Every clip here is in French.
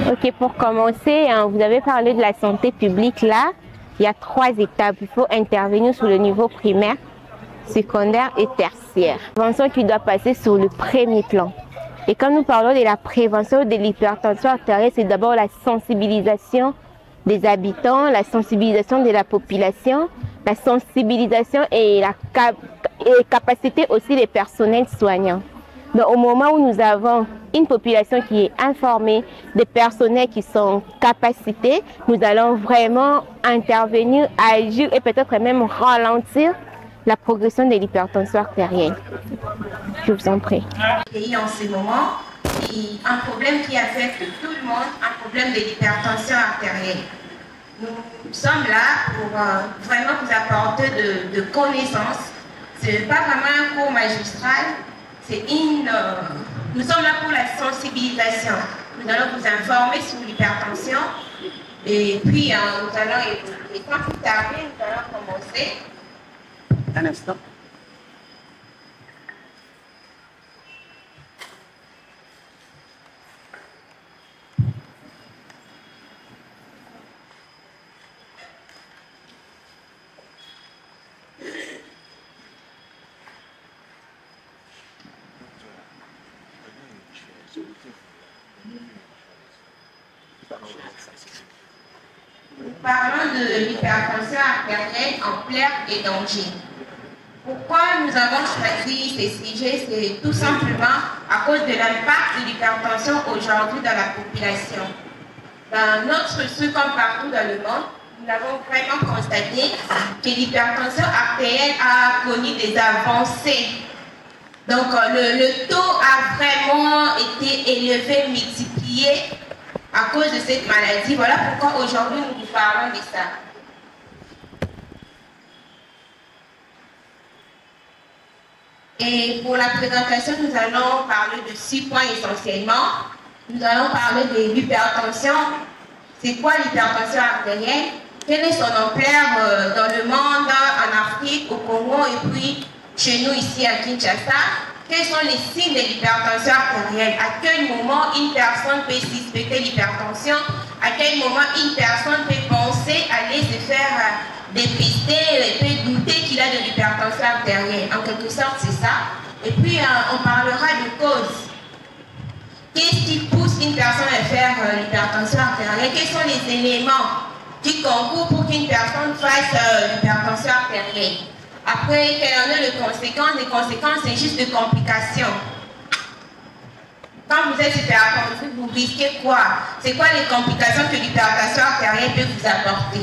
Ok, pour commencer, vous avez parlé de la santé publique. Là, il y a 3 étapes. Il faut intervenir sur le niveau primaire, secondaire et tertiaire. La prévention qui doit passer sur le premier plan. Et quand nous parlons de la prévention de l'hypertension artérielle, c'est d'abord la sensibilisation des habitants, la sensibilisation de la population, la sensibilisation et la capacité aussi des personnels soignants. Donc, au moment où nous avons une population qui est informée, des personnels qui sont capacités, nous allons vraiment intervenir, agir et peut-être même ralentir la progression de l'hypertension artérielle. Je vous en prie. Et en ce moment, un problème qui affecte tout le monde, un problème de l'hypertension artérielle. Nous sommes là pour vraiment vous apporter de connaissances. Ce n'est pas vraiment un cours magistral. Nous sommes là pour la sensibilisation. Nous allons vous informer sur l'hypertension et puis nous allons évoluer. Quand vous terminez, nous allons commencer. Un instant. Nous parlons de l'hypertension artérielle en perte et danger. Pourquoi nous avons choisi ces sujets? C'est tout simplement à cause de l'impact de l'hypertension aujourd'hui dans la population. Dans notre structure, comme partout dans le monde, nous avons vraiment constaté que l'hypertension artérielle a connu des avancées. Donc le taux a vraiment été élevé, multiplié à cause de cette maladie. Voilà pourquoi aujourd'hui nous vous parlons de ça. Et pour la présentation, nous allons parler de 6 points essentiellement. Nous allons parler de l'hypertension. C'est quoi l'hypertension artérielle? Quelle est son ampleur dans le monde, en Afrique, au Congo et puis chez nous ici à Kinshasa? Quels sont les signes de l'hypertension artérielle? À quel moment une personne peut suspecter l'hypertension? À quel moment une personne peut penser aller se faire dépister et peut douter qu'il a de l'hypertension artérielle? En quelque sorte, c'est ça. Et puis, on parlera de causes. Qu'est-ce qui pousse une personne à faire l'hypertension artérielle? Quels sont les éléments qui concourent pour qu'une personne fasse l'hypertension artérielle? Après, quelles en sont les conséquences? Les conséquences, c'est juste des complications. Quand vous êtes hypertendu, vous risquez quoi? C'est quoi les complications que l'hypertension artérielle peut vous apporter?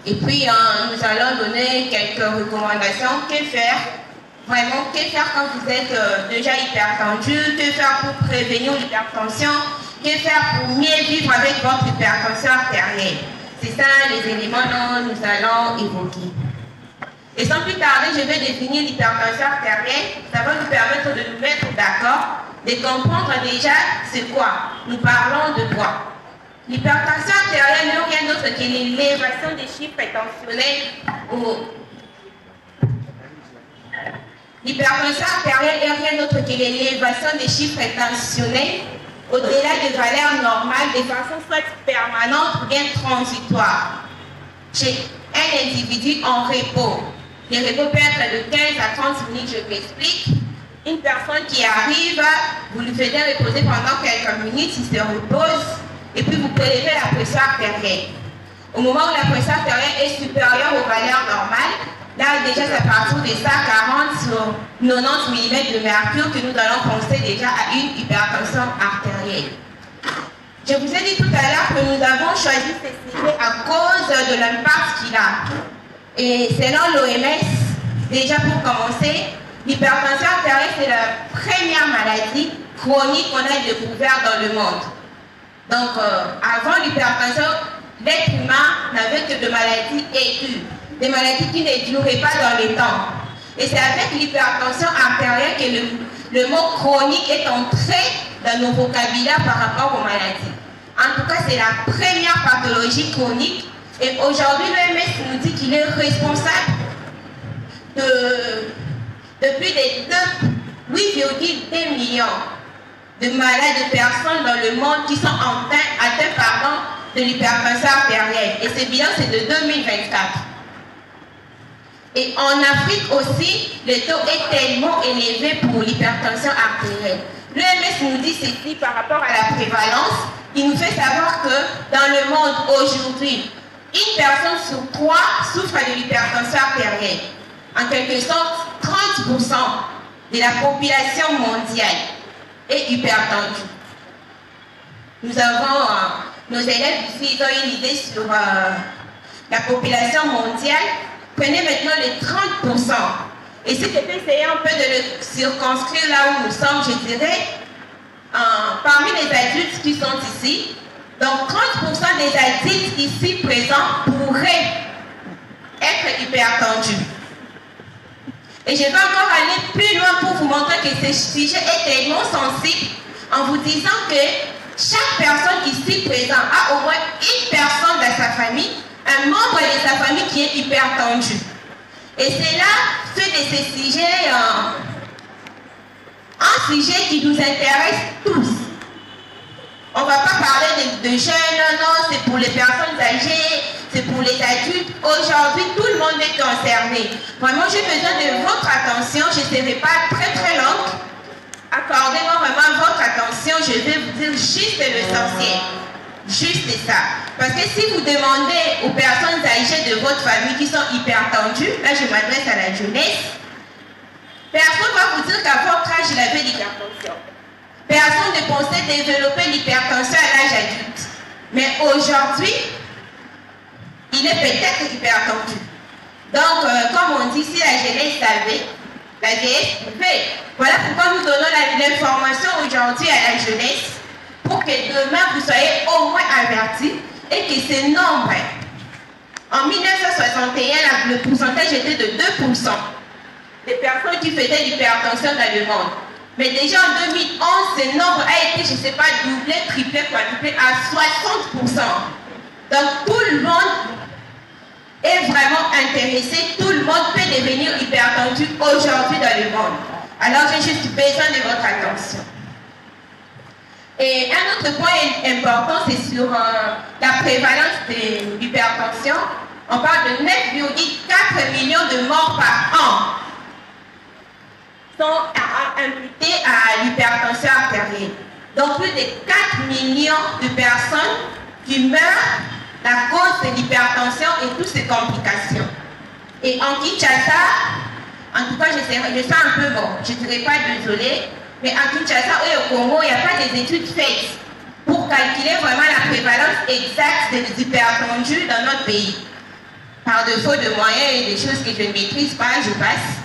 Et puis, nous allons donner quelques recommandations. Que faire? Vraiment, que faire quand vous êtes déjà hypertendu? Que faire pour prévenir l'hypertension? Que faire pour mieux vivre avec votre hypertension artérielle? C'est ça les éléments dont nous allons évoquer. Et sans plus tarder, je vais définir l'hypertension artérielle. Ça va nous permettre de nous mettre d'accord, de comprendre déjà c'est quoi. Nous parlons de quoi? L'hypertension artérielle n'est rien d'autre que l'élévation des chiffres tensionnels. L'hypertension artérielle n'est rien d'autre que l'élévation des chiffres tensionnels au-delà des valeurs normales de façon soit permanente ou bien transitoire. Chez un individu en repos. Le repos peut être de 15 à 30 minutes, je m'explique. Une personne qui arrive, vous lui faites reposer pendant quelques minutes, il se repose, et puis vous prélevez la pression artérielle. Au moment où la pression artérielle est supérieure aux valeurs normales, là déjà c'est à partir de 140 sur 90 mm de mercure que nous allons penser déjà à une hypertension artérielle. Je vous ai dit tout à l'heure que nous avons choisi ces sujets à cause de l'impact qu'il a. Et selon l'OMS, déjà pour commencer, l'hypertension artérielle c'est la première maladie chronique qu'on a découverte dans le monde. Donc avant l'hypertension, l'être humain n'avait que des maladies aiguës, des maladies qui ne duraient pas dans le temps. Et c'est avec l'hypertension artérielle que le mot chronique est entré dans nos vocabulaires par rapport aux maladies. En tout cas, c'est la première pathologie chronique. Et aujourd'hui, l'OMS nous dit qu'il est responsable de plus de 8,2 millions de malades, de personnes dans le monde qui sont atteints de l'hypertension artérielle. Et ce bilan, c'est de 2024. Et en Afrique aussi, le taux est tellement élevé pour l'hypertension artérielle. L'OMS nous dit ceci par rapport à la prévalence. Il nous fait savoir que dans le monde aujourd'hui, une personne sur 3 souffre de l'hypertension artérielle. En quelque sorte, 30% de la population mondiale est hypertendue. Nous avons, nos élèves ici, ils ont une idée sur la population mondiale. Prenez maintenant les 30%. Et si je peux essayer un peu de le circonscrire là où nous sommes, je dirais, parmi les adultes qui sont ici, donc 30% des adultes ici présents pourraient être hypertendus. Et je vais encore aller plus loin pour vous montrer que ce sujet est tellement sensible en vous disant que chaque personne ici présente a au moins une personne dans sa famille, un membre de sa famille qui est hypertendu. Et c'est là fait de ces sujets, un sujet qui nous intéresse tous. On ne va pas parler de jeunes, non, c'est pour les personnes âgées, c'est pour les adultes. Aujourd'hui, tout le monde est concerné. Vraiment, j'ai besoin de votre attention. Je ne serai pas très longue. Accordez-moi vraiment votre attention. Je vais vous dire juste l'essentiel. Juste ça. Parce que si vous demandez aux personnes âgées de votre famille qui sont hypertendues, là je m'adresse à la jeunesse, personne ne va vous dire qu'à votre âge, il avait l'hypertension. Personne ne pensait développer l'hypertension à l'âge adulte. Mais aujourd'hui, il est peut-être hypertendu. Donc, comme on dit, si la jeunesse savait, la vieillesse pouvait. Voilà pourquoi nous donnons l'information aujourd'hui à la jeunesse, pour que demain vous soyez au moins avertis et que ces nombres, en 1961, le pourcentage était de 2% des personnes qui faisaient l'hypertension dans le monde. Mais déjà en 2011, ce nombre a été, je ne sais pas, doublé, triplé, quadruplé à 60%. Donc tout le monde est vraiment intéressé, tout le monde peut devenir hypertendu aujourd'hui dans le monde. Alors j'ai juste besoin de votre attention. Et un autre point important, c'est sur la prévalence de l'hypertension. On parle de 9,4 millions de morts par an sont imputés à l'hypertension artérielle. Donc plus de 4 millions de personnes qui meurent à cause de l'hypertension et toutes ses complications. Et en Kinshasa, en tout cas, je sens un peu bon, je ne dirais pas désolé, mais en Kinshasa et au Congo, il n'y a pas des études faites pour calculer vraiment la prévalence exacte des hypertendus dans notre pays. Par défaut de moyens et des choses que je ne maîtrise pas, je passe.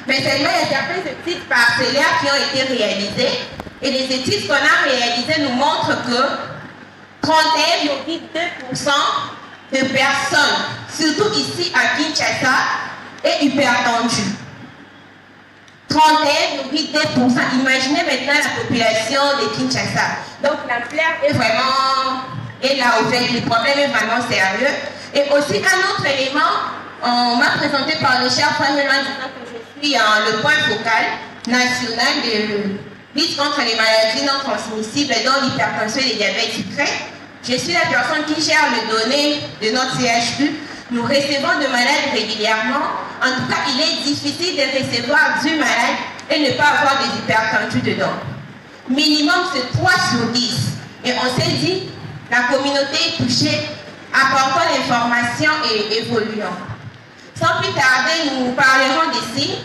Mais seulement, il y a certaines études parcellaires qui ont été réalisées. Et les études qu'on a réalisées nous montrent que 31,2% de personnes, surtout ici à Kinshasa, est hypertendue. 31,2%. Imaginez maintenant la population de Kinshasa. Donc l'ampleur est vraiment là où le problème est vraiment sérieux. Et aussi un autre élément, on m'a présenté par le cher Frédéric disant que je suis le point focal national de lutte contre les maladies non transmissibles dont l'hypertension et le diabète sucré. Je suis la personne qui gère les données de notre CHU. Nous recevons de malades régulièrement. En tout cas, il est difficile de recevoir du malade et ne pas avoir des hypertendus dedans. Minimum, c'est 3 sur 10. Et on s'est dit, la communauté est touchée, apportons l'information et évoluons. Sans plus tarder, nous parlerons des signes.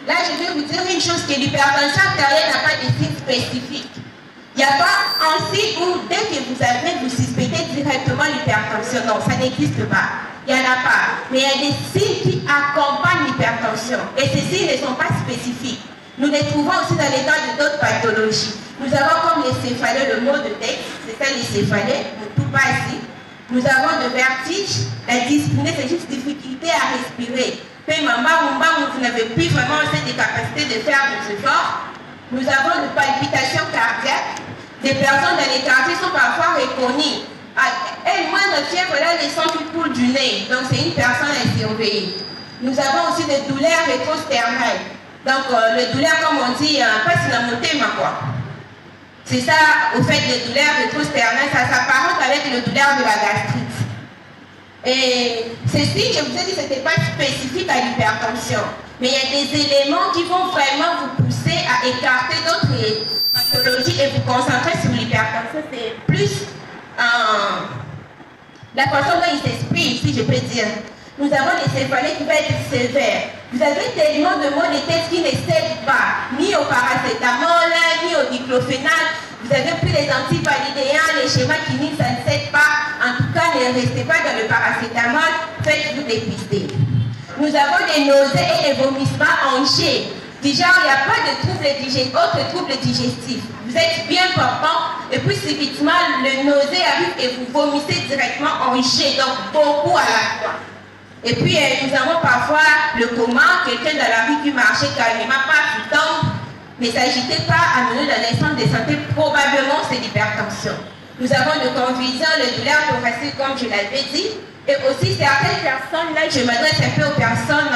Là, je vais vous dire une chose, que l'hypertension artérielle n'a pas de signes spécifiques. Il n'y a pas un signe où, dès que vous avez, vous suspectez directement l'hypertension. Non, ça n'existe pas. Il n'y en a pas. Mais il y a des signes qui accompagnent l'hypertension. Et ces signes ne sont pas spécifiques. Nous les trouvons aussi dans les cas de d'autres pathologies. Nous avons comme les céphalées, le mot de texte, c'est ça les céphalées, ne tout pas ici. Nous avons de vertige, la dyspnée, c'est juste difficulté à respirer. Puis vous n'avez plus vraiment cette capacité de faire des efforts. Nous avons des palpitations cardiaques. Des personnes dans les quartiers sont parfois reconnues. Elle, moi, notre fièvre, là, les sangs qui coulent du nez. Donc, c'est une personne à surveiller. Nous avons aussi des douleurs rétrosternales. Donc, les douleurs, comme on dit, pas si la montée, ma quoi. C'est ça, au fait, les douleurs rétro-sternales, ça s'apparente avec les douleurs de la gastrite. Et ceci, je vous ai dit, ce n'était pas spécifique à l'hypertension. Mais il y a des éléments qui vont vraiment vous pousser à écarter d'autres pathologies et vous concentrer sur l'hypertension. C'est plus la façon dont il s'exprime, si je peux dire. Nous avons des céphalées qui vont être sévères. Vous avez tellement de maux de tête qui ne cèdent pas, ni au paracétamol, ni au diclofénac. Vous avez pris les antivalidéens, les schémas cliniques, ça ne cède pas. En tout cas, ne restez pas dans le paracétamol, faites-vous dépister. Nous avons des nausées et des vomissements en G. Du genre, il n'y a pas de troubles digestifs, autres troubles digestifs. Vous êtes bien portant et puis subitement, le nausée arrive et vous vomissez directement en G, donc beaucoup à la fois. Et puis, nous avons parfois le coma, quelqu'un dans la rue qui marchait calmement, pas qui tombe, ne s'agitait pas, amené dans les centres de santé, probablement c'est l'hypertension. Nous avons le convulsions, le douleur thoracique, comme je l'avais dit, et aussi certaines personnes, là je m'adresse un peu aux personnes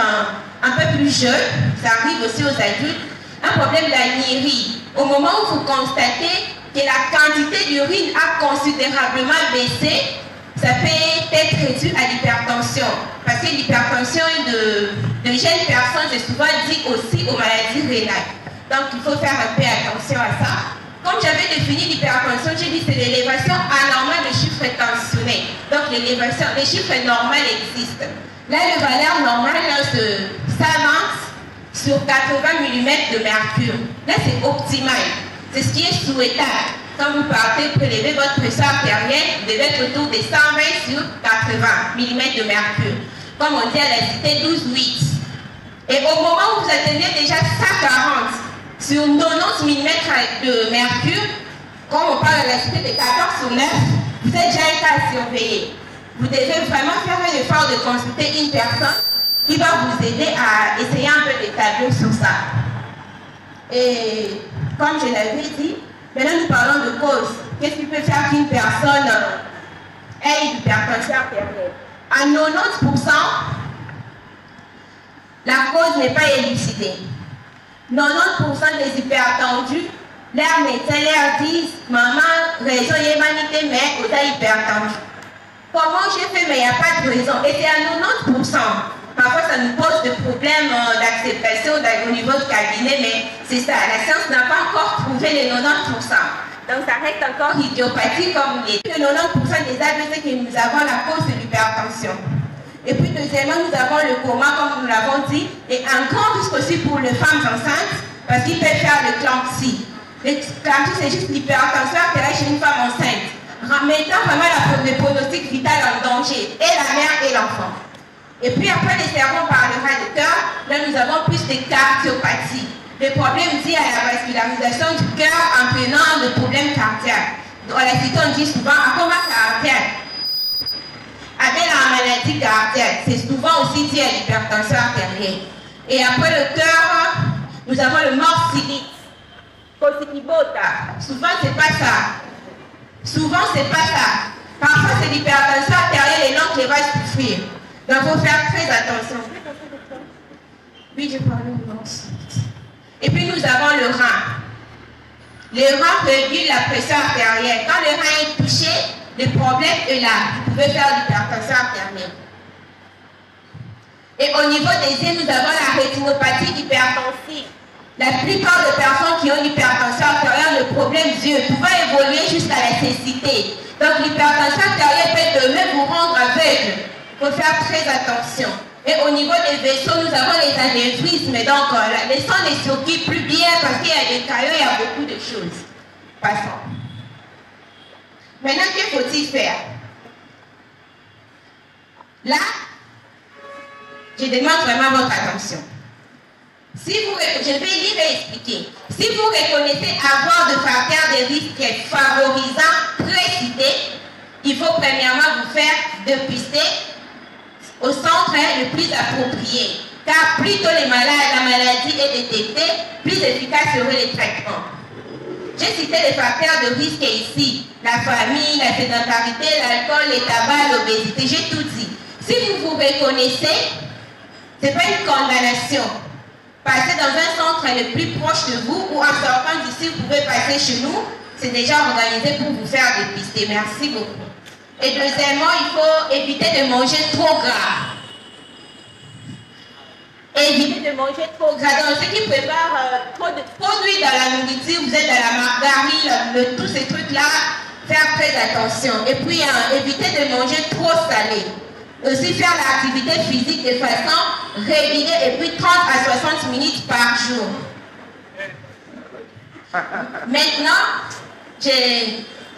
un peu plus jeunes, ça arrive aussi aux adultes, un problème de la niérie. Au moment où vous constatez que la quantité d'urine a considérablement baissé, ça peut être réduit à l'hypertension. Parce que l'hypertension de jeunes personnes, c'est souvent dit aussi aux maladies rénales. Donc il faut faire un peu attention à ça. Comme j'avais défini l'hypertension, j'ai dit que c'est l'élévation anormale de chiffres tensionnés. Donc l'élévation, les chiffres normaux existent. Là, le valeur normale s'avance sur 80 mm de mercure. Là, c'est optimal. C'est ce qui est souhaitable. Quand vous partez prélever votre pression artérielle, vous devez être autour de 120 sur 80 mm de mercure. Comme on dit à la cité 12,8. Et au moment où vous atteignez déjà 140 sur 90 mm de mercure, quand on parle de la cité de 14 sur 9, vous êtes déjà un cas à surveiller. Vous devez vraiment faire un effort de consulter une personne qui va vous aider à essayer un peu d'établir sur ça. Et comme je l'avais dit, maintenant nous parlons de cause. Qu'est-ce qui peut faire qu'une personne ait une hypertension artérielle? À 90%, la cause n'est pas élucidée. 90% des hypertendus, leurs médecins leur disent « Maman, raison humanité, mais vous êtes hypertendu. » Comment j'ai fait, mais il n'y a pas de raison. Et c'est à 90%. Parfois, ça nous pose des problèmes d'acceptation au niveau du cabinet, mais c'est ça. La science n'a pas encore prouvé les 90%. Donc, ça reste encore idiopathie comme il est. Les 90% des AVC que nous avons, la cause de l'hypertension. Et puis, deuxièmement, nous avons le coma, comme nous l'avons dit, et un grand risque aussi pour les femmes enceintes, parce qu'ils peuvent faire le clampsie. Le clampsie, c'est juste l'hypertension artérielle chez une femme enceinte, mettant vraiment le pronostic vital en danger, et la mère et l'enfant. Et puis après, les cerveaux parlera de cœur, là nous avons plus de cardiopathie. Les problèmes liés à la vascularisation du cœur entraînant le problème cardiaque. Dans la cité, on dit souvent un coma cardiaque. Avec la maladie cardiaque, c'est souvent aussi dit à l'hypertension artérielle. Et après le cœur, nous avons le morphilique. Cosikibota. Souvent, c'est pas ça. Souvent, c'est pas ça. Parfois, c'est l'hypertension artérielle et l'on qui va souffrir. Donc, il faut faire très attention. Oui, je parle de l'os. Et puis, nous avons le rein. Le rein régule la pression artérielle. Quand le rein est touché, le problème est là. Vous pouvez faire l'hypertension artérielle. Et au niveau des yeux, nous avons la rétinopathie hypertensive. La plupart des personnes qui ont l'hypertension artérielle, le problème des yeux pouvait évoluer jusqu'à la cécité. Donc, l'hypertension artérielle peut demain vous rendre aveugle. Il faut faire très attention. Et au niveau des vaisseaux, nous avons les anévrismes. Donc, le sang ne circule plus bien parce qu'il y a des caillots, il y a beaucoup de choses. Passons. Maintenant, que faut-il faire? Là, je demande vraiment votre attention. Si vous, je vais lire et expliquer. Si vous reconnaissez avoir de facteurs de risque favorisant précités, il faut premièrement vous faire dépister au centre le plus approprié. Car plus tôt la maladie est détectée, plus efficace serait le traitement. J'ai cité les facteurs de risque ici. La famille, la sédentarité, l'alcool, les tabacs, l'obésité. J'ai tout dit. Si vous vous reconnaissez, ce n'est pas une condamnation. Passez dans un centre le plus proche de vous ou en sortant d'ici, vous pouvez passer chez nous. c'est déjà organisé pour vous faire dépister. Merci beaucoup. Et deuxièmement, il faut éviter de manger trop gras. Éviter de manger trop gras. Donc, ceux qui préparent trop d'huile dans la nourriture, vous êtes dans la margarine, tous ces trucs-là, faire très attention. Et puis, éviter de manger trop salé. Aussi, faire l'activité physique de façon régulière et puis 30 à 60 minutes par jour. Maintenant, je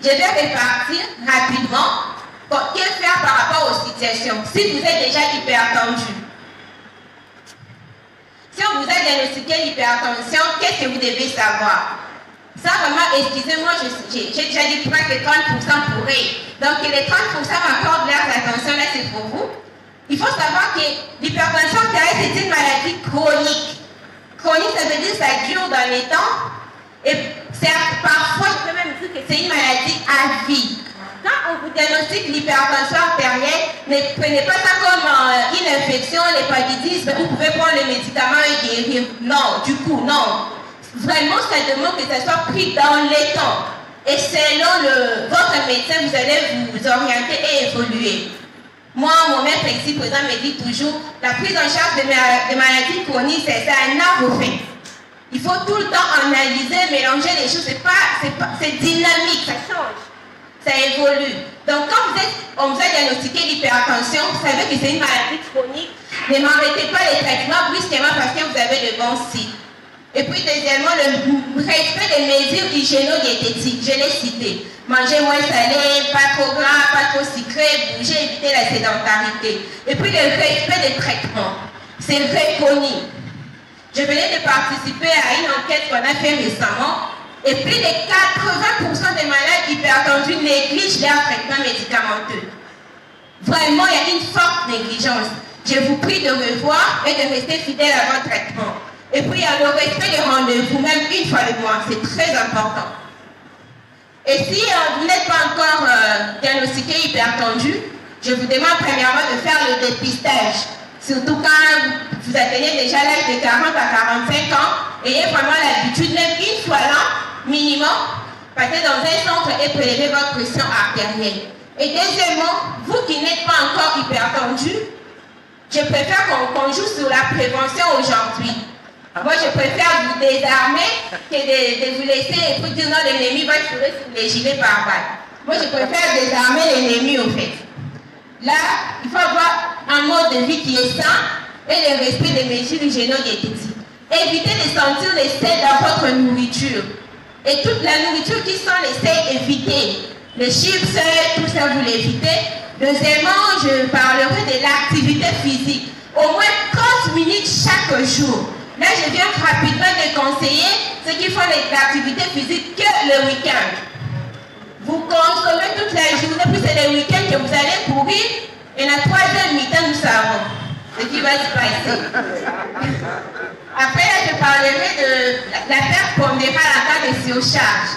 vais répartir rapidement que faire par rapport aux situations. Si vous êtes déjà hypertendu, si on vous a diagnostiqué l'hypertension, qu'est-ce que vous devez savoir? Ça, vraiment, excusez-moi, j'ai déjà dit que 30% pourraient. Donc, les 30% m'accordent leur attention, là, c'est pour vous. Il faut savoir que l'hypertension artérielle, c'est une maladie chronique. Chronique, ça veut dire que ça dure dans les temps. Et parfois, je peux même dire que c'est une maladie à vie. Quand on vous diagnostique l'hypertension artérielle, ne prenez pas ça comme une infection, l'hépatitis, vous pouvez prendre les médicaments et guérir. Non, du coup, non. Vraiment, ça demande que ça soit pris dans les temps. Et selon votre médecin, vous allez vous orienter et évoluer. Moi, mon maître ici présent me dit toujours, la prise en charge des maladies chroniques, c'est un art au fait. Il faut tout le temps analyser, mélanger les choses. C'est dynamique, ça change. Ça évolue. Donc, quand on vous a diagnostiqué l'hypertension, vous savez que c'est une maladie chronique, ne m'arrêtez pas les traitements brusquement parce que vous avez de bons signes. Et puis, deuxièmement, le respect des mesures hygiéno-diététiques, je l'ai cité. Manger moins salé, pas trop gras, pas trop sucré, bouger, éviter la sédentarité. Et puis, le respect des traitements. C'est reconnu. Je venais de participer à une enquête qu'on a fait récemment. Et plus de 80% des malades hypertendus négligent leurs traitements médicamenteux. Vraiment, il y a une forte négligence. Je vous prie de revoir et de rester fidèle à votre traitement. Et puis, il y a le respect des rendez-vous, même une fois le mois. C'est très important. Et si vous n'êtes pas encore diagnostiqué hypertendu, je vous demande premièrement de faire le dépistage. Surtout quand vous atteignez déjà l'âge de 40 à 45 ans, ayez vraiment l'habitude, même une fois l'an, minimum, passer dans un centre et prélever votre pression artérielle. Et deuxièmement, vous qui n'êtes pas encore hypertendu, je préfère qu'on joue sur la prévention aujourd'hui. Moi, je préfère vous désarmer que de vous laisser et vous dire non, l'ennemi va tirer sur les gilets pare-balles. Moi, je préfère désarmer l'ennemi au fait. Là, il faut avoir un mode de vie qui est sain et le respect des mesures hygiéno-diététiques. Évitez de sentir les sels dans votre nourriture. Et toute la nourriture qui sent les sels, évitez. Les chips, tout ça, vous l'évitez. Deuxièmement, je parlerai de l'activité physique. Au moins 30 minutes chaque jour. Là, je viens rapidement de conseiller ceux qui font l'activité physique que le week-end. Vous consommez toute la journée, puis c'est le week-end que vous allez courir, et la troisième mi-temps, nous savons ce qui va se passer. Après, là, je parlerai de la perte pondérale en cas de surcharge.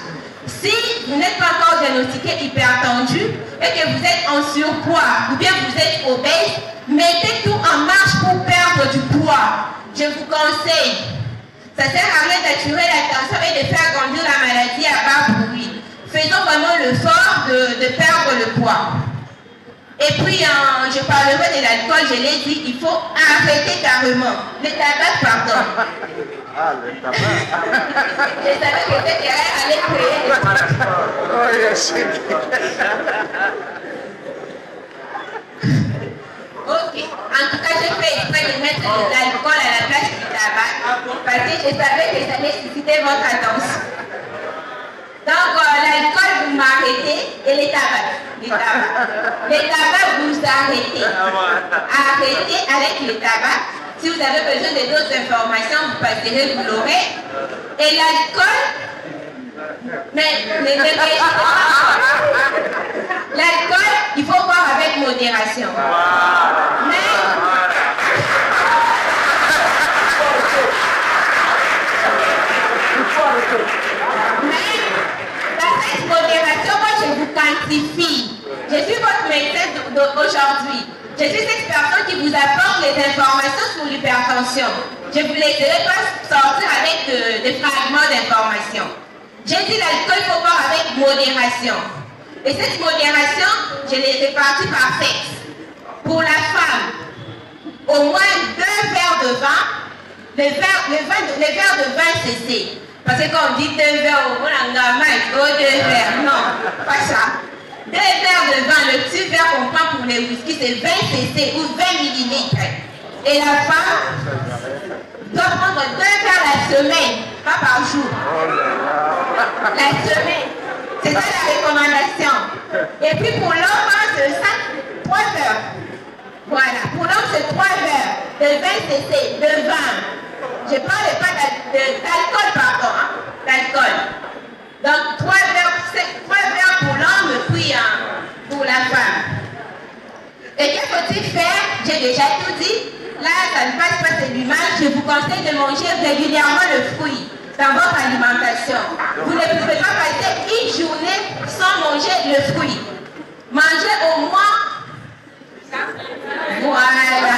Si vous n'êtes pas encore diagnostiqué hypertendu et que vous êtes en surpoids ou bien vous êtes obèse, mettez tout en marche pour perdre du poids. Je vous conseille. Ça sert à rien d'attirer l'attention et de faire grandir la maladie à bas bruit. Faisons vraiment l'effort de perdre le poids. Et puis, je parlerai de l'alcool, je l'ai dit, il faut arrêter carrément. Le tabac, pardon. Ah, le tabac. Je savais que cette erreur allait créer. Oh, yes. Ok. En tout cas, j'ai fait exprès de mettre de l'alcool à la place du tabac. Parce que je savais que ça allait susciter votre attention. Donc, l'alcool, vous m'arrêtez, et les tabacs. Les tabacs, vous arrêtez. Arrêtez avec les tabacs. Si vous avez besoin de d'autres informations, vous passerez, vous l'aurez. Et l'alcool, mais l'alcool, il faut boire avec modération. Mais cette modération, moi je vous quantifie. Je suis votre médecin d'aujourd'hui. Je suis cette personne qui vous apporte les informations sur l'hypertension. Je ne vous laisserai pas sortir avec des fragments d'informations. J'ai dit l'alcool, il faut boire avec modération. Et cette modération, je l'ai répartie par sexe. Pour la femme, au moins 2 verres de vin. Les verres de vin, c'est. Parce que quand on dit 2 verres, on a 2 verres. Non, pas ça. 2 verres de vin, le petit verre qu'on prend pour les whisky, c'est 20 cc ou 20 millilitres. Et la femme doit prendre 2 verres la semaine, pas par jour. La semaine. C'est ça la recommandation. Et puis pour l'homme, c'est 3 verres. Voilà. Pour l'homme, c'est 3 verres de 20 cc, de vin. Je ne parle pas d'alcool, pardon. Hein, d'alcool. Donc 3 verres pour l'homme, puis pour la femme. Et qu'est-ce qu'il faut-il faire? J'ai déjà tout dit. Là, ça ne passe pas, c'est l'image. Je vous conseille de manger régulièrement le fruit dans votre alimentation. Vous ne pouvez pas passer une journée sans manger le fruit. Mangez au moins. Voilà.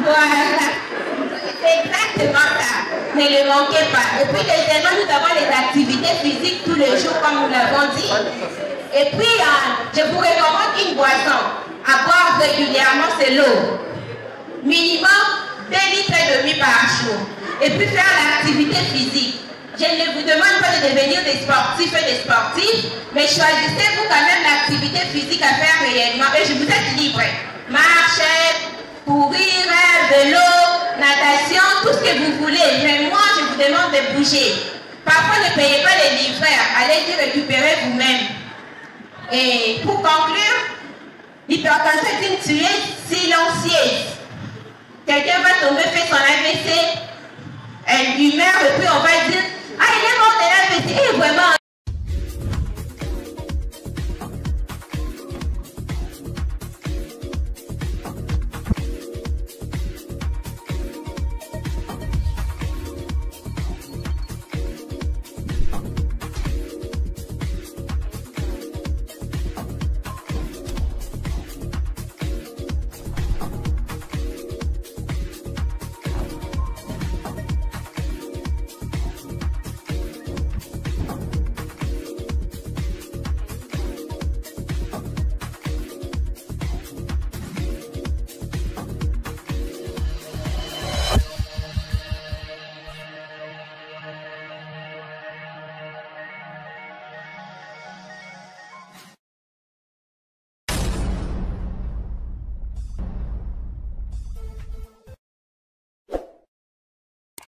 Voilà. C'est exactement ça. Ne le manquez pas. Et puis, deuxièmement, nous avons les activités physiques tous les jours, comme nous l'avons dit. Et puis, je vous recommande une boisson à boire régulièrement, c'est l'eau. Minimum 2,5 litres par jour. Et puis faire l'activité physique. Je ne vous demande pas de devenir des sportifs et des sportifs, mais choisissez-vous quand même l'activité physique à faire réellement. Et je vous êtes libre. Marcher, courir, vélo, natation, tout ce que vous voulez. Mais moi, je vous demande de bouger. Parfois, ne payez pas les livreurs. Allez-y récupérer vous-même. Et pour conclure, l'hypertension est une tueuse silencieuse. Quelqu'un va tomber, faire son AVC, elle lui meurt et puis on va